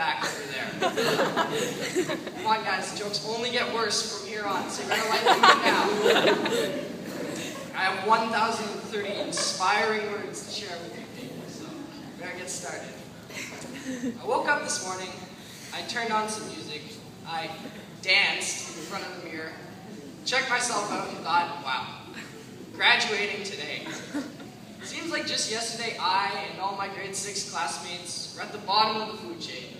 back over there. Come on guys, the jokes only get worse from here on, so you better like them now. I have 1,030 inspiring words to share with you people, so we better get started. I woke up this morning, I turned on some music, I danced in front of the mirror, checked myself out and thought, wow, graduating today. Seems like just yesterday I and all my grade 6 classmates were at the bottom of the food chain,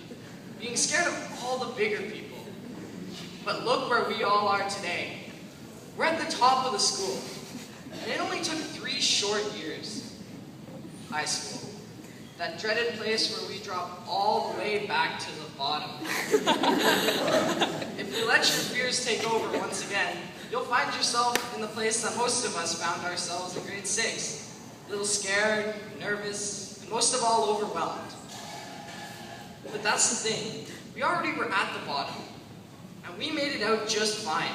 being scared of all the bigger people. But look where we all are today. We're at the top of the school, and it only took 3 short years. High school, that dreaded place where we drop all the way back to the bottom. If you let your fears take over once again, you'll find yourself in the place that most of us found ourselves in grade 6. A little scared, nervous, and most of all overwhelmed. But that's the thing, we already were at the bottom, and we made it out just fine.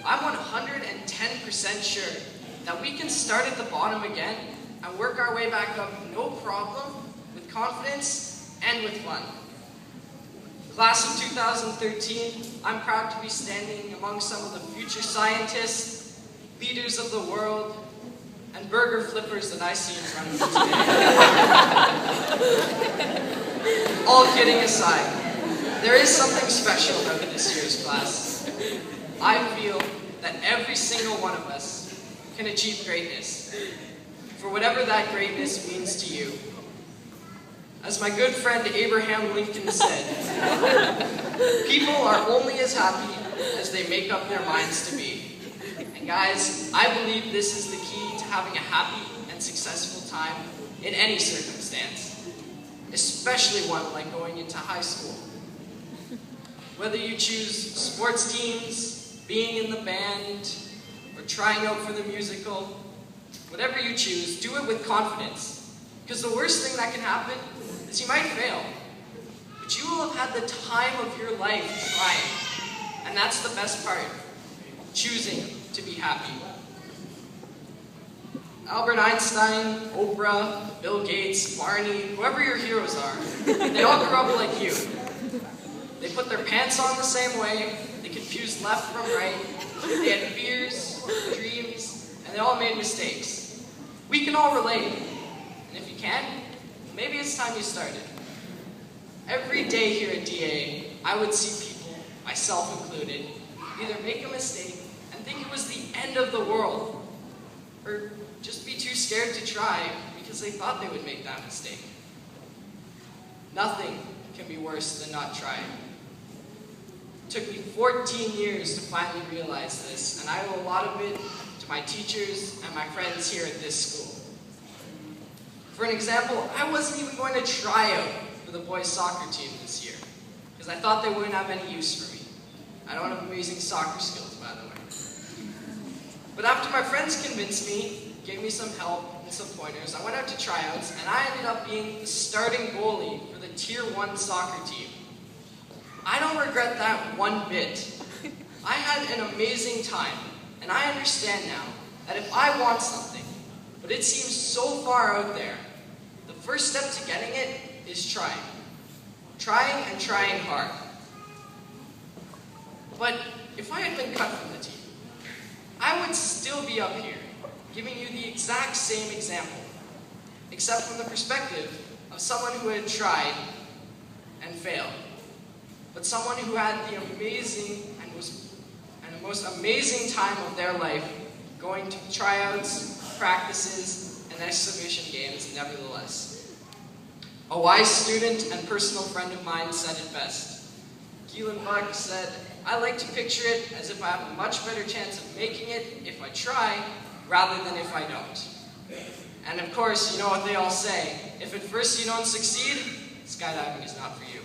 I'm 110% sure that we can start at the bottom again and work our way back up no problem, with confidence and with fun. Class of 2013, I'm proud to be standing among some of the future scientists, leaders of the world, and burger flippers that I see in front of me today. All kidding aside, there is something special about this year's class. I feel that every single one of us can achieve greatness, for whatever that greatness means to you. As my good friend Abraham Lincoln said, people are only as happy as they make up their minds to be. And guys, I believe this is the key to having a happy and successful time in any circumstance, especially one like going into high school. Whether you choose sports teams, being in the band, or trying out for the musical, whatever you choose, do it with confidence. Because the worst thing that can happen is you might fail, but you will have had the time of your life trying. And that's the best part, choosing to be happy. Albert Einstein, Oprah, Bill Gates, Barney, whoever your heroes are, they all grew up like you. They put their pants on the same way, they confused left from right, they had fears, dreams, and they all made mistakes. We can all relate, and if you can, maybe it's time you started. Every day here at DA, I would see people, myself included, either make a mistake and think it was the end of the world, or just be too scared to try because they thought they would make that mistake. Nothing can be worse than not trying. It took me 14 years to finally realize this, and I owe a lot of it to my teachers and my friends here at this school. For an example, I wasn't even going to try out for the boys' soccer team this year, because I thought they wouldn't have any use for me. I don't have amazing soccer skills, by the way. But after my friends convinced me, gave me some help and some pointers, I went out to tryouts, and I ended up being the starting goalie for the Tier 1 soccer team. I don't regret that one bit. I had an amazing time, and I understand now that if I want something, but it seems so far out there, the first step to getting it is trying. Trying and trying hard. But if I had been cut from the team, I would still be up here, giving you the exact same example, except from the perspective of someone who had tried and failed, but someone who had the amazing and the most amazing time of their life going to tryouts, practices, and exhibition games nevertheless. A wise student and personal friend of mine said it best. Keelan Buck said, "I like to picture it as if I have a much better chance of making it if I try, rather than if I don't." And of course, you know what they all say, if at first you don't succeed, skydiving is not for you.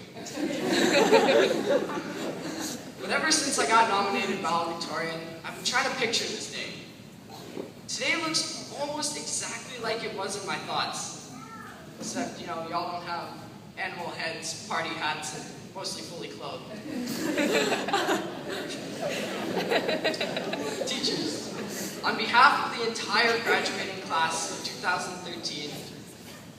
But ever since I got nominated Valedictorian, I've been trying to picture this day. Today looks almost exactly like it was in my thoughts. Except, you know, y'all don't have animal heads, party hats, and mostly fully clothed. Teachers, on behalf of the entire graduating class of 2013,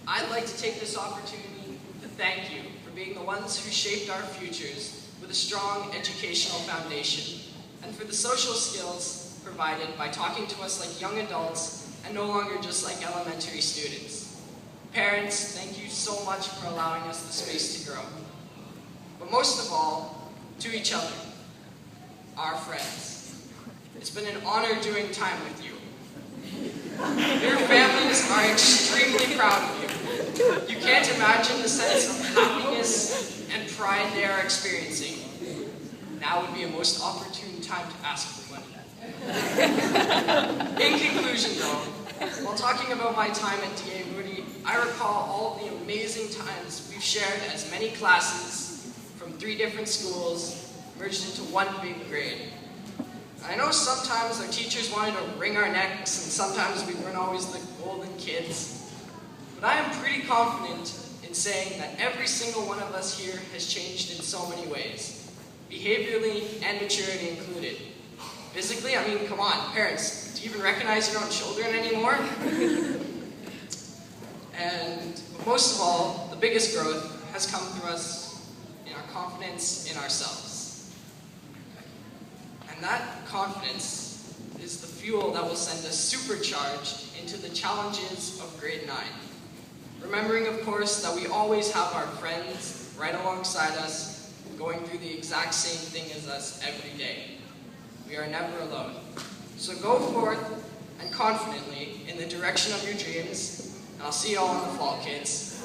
I'd like to take this opportunity to thank you for being the ones who shaped our futures with a strong educational foundation, and for the social skills provided by talking to us like young adults and no longer just like elementary students. Parents, thank you so much for allowing us the space to grow. But most of all, to each other, our friends. It's been an honor doing time with you. Your families are extremely proud of you. You can't imagine the sense of happiness and pride they are experiencing. Now would be a most opportune time to ask for money. In conclusion though, while talking about my time at DA Moodie, I recall all of the amazing times we've shared as many classes from 3 different schools merged into one big grade. I know sometimes our teachers wanted to wring our necks and sometimes we weren't always the golden kids, but I am pretty confident in saying that every single one of us here has changed in so many ways, behaviorally and maturity included. Physically, I mean, come on, parents, do you even recognize your own children anymore? And most of all, the biggest growth has come through us in our confidence in ourselves. And that confidence is the fuel that will send us supercharged into the challenges of grade 9. Remembering, of course, that we always have our friends right alongside us, going through the exact same thing as us every day. We are never alone. So go forth and confidently in the direction of your dreams, and I'll see you all in the fall, kids.